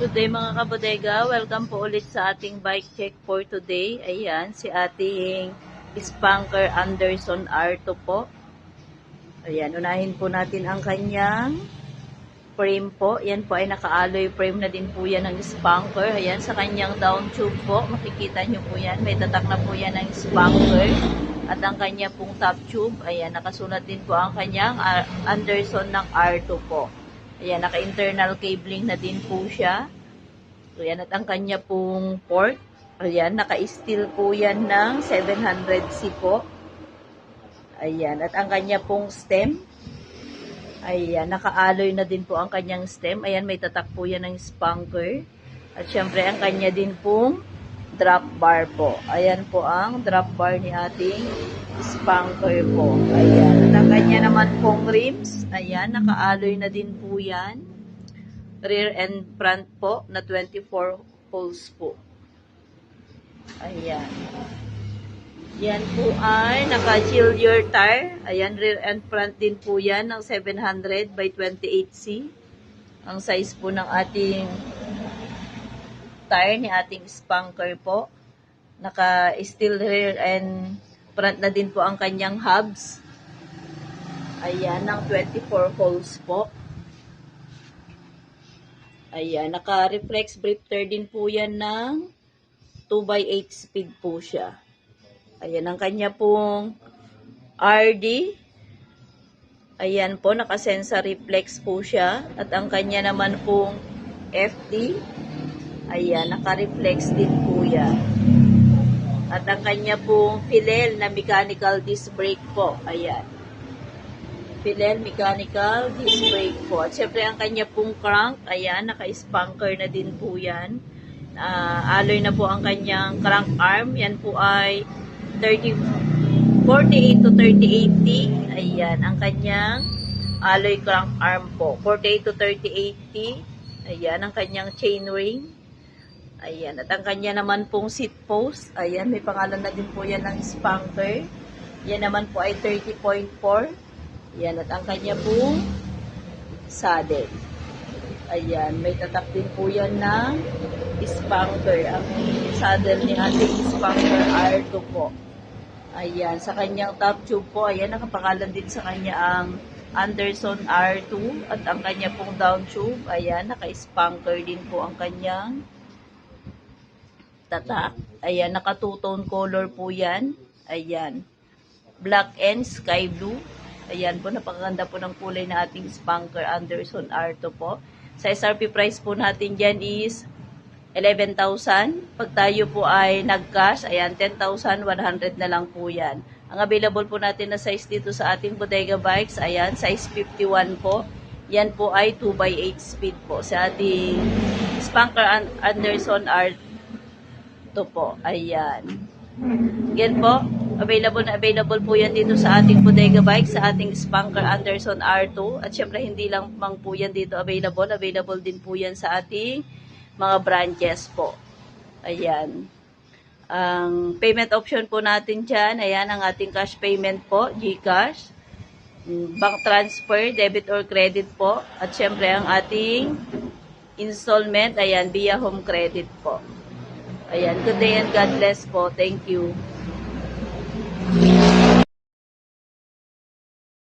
Good day mga kabodega, welcome po ulit sa ating bike check for today. Ayan, si ating Spanker Anderson R2 po. Ayan, unahin po natin ang kanyang frame po. Yan po ay naka-alloy frame na din po yan ng Spanker. Ayan, sa kanyang down tube po, makikita nyo po yan. May tatak na po yan ng Spanker. At ang kanya pong top tube, ayan, nakasulat din po ang kanyang Anderson ng R2 po. Ayan, naka-internal cabling na din po siya. Ayan, at ang kanya pong port, ayan, naka-steel po yan ng 700C po. Ayan, at ang kanya pong stem, ayan, naka-alloy na din po ang kanyang stem. Ayan, may tatak po yan ng Spanker. At syempre, ang kanya din pong drop bar po. Ayan po ang drop bar ni ating Spanker po. Ayan. At ang kanya naman pong rims, ayan, naka-alloy na din po yan. Rear and front po na 24 holes po. Ayan. Yan po ay naka-chill your tire. Ayan, rear and front din po yan ng 700 by 28C. Ang size po ng ating tire ni ating Spanker po. Naka-steel rear and front na din po ang kanyang hubs. Ayan, ng 24 holes po. Ayan, naka-reflex drifter din po yan ng 2x8 speed po siya. Ayan, ang kanya pong RD. Ayan po, naka-sensor reflex po siya. At ang kanya naman pong FD. Ayan, naka-reflex din po yan. At ang kanya pong Philel na mechanical disc brake po. Ayan. Philel mechanical disc brake po. At syempre ang kanya pong crank, ayan, naka-Spanker na din po yan. Alloy na po ang kanyang crank arm. Yan po ay 48 to 3080. Ayan, ang kanyang alloy crank arm po. 48 to 3080. Ayan, ang kanyang chain ring. Ayan, at ang kanya naman pong seat post. Ayan, may pangalan na din po yan ng Spanker. Yan naman po ay 30.4. Ayan, at ang kanya pong saddle. Ayan, may tatak din po yan ng Spanker. Ang saddle ni ating Spanker R2 po. Ayan, sa kanyang top tube po, ayan, nakapangalan din sa kanya ang Anderson R2. At ang kanya pong down tube, ayan, naka-Spanker din po ang kanyang tatak. Ayan, naka two-tone color po yan. Ayan, black and sky blue. Ayan po, napakaganda po ng kulay na ating Spanker Anderson R2 po. Sa SRP price po natin dyan is 11,000. Pag tayo po ay nag-cash, ayan, 10,100 na lang po yan. Ang available po natin na size dito sa ating Bodega Bikes, ayan, size 51 po. Yan po ay 2x8 speed po sa ating Spanker Anderson R2 po. Ayan. Again po, available po yan dito sa ating Bodega Bike, sa ating Spanker Anderson R2. At syempre, hindi lang po yan dito available din po yan sa ating mga branches po. Ayan. Ang payment option po natin dyan, ayan, ang ating cash payment po, GCash, bank transfer, debit or credit po. At syempre, ang ating installment, ayan, via home credit po. Ayan, good day and God bless po. Thank you.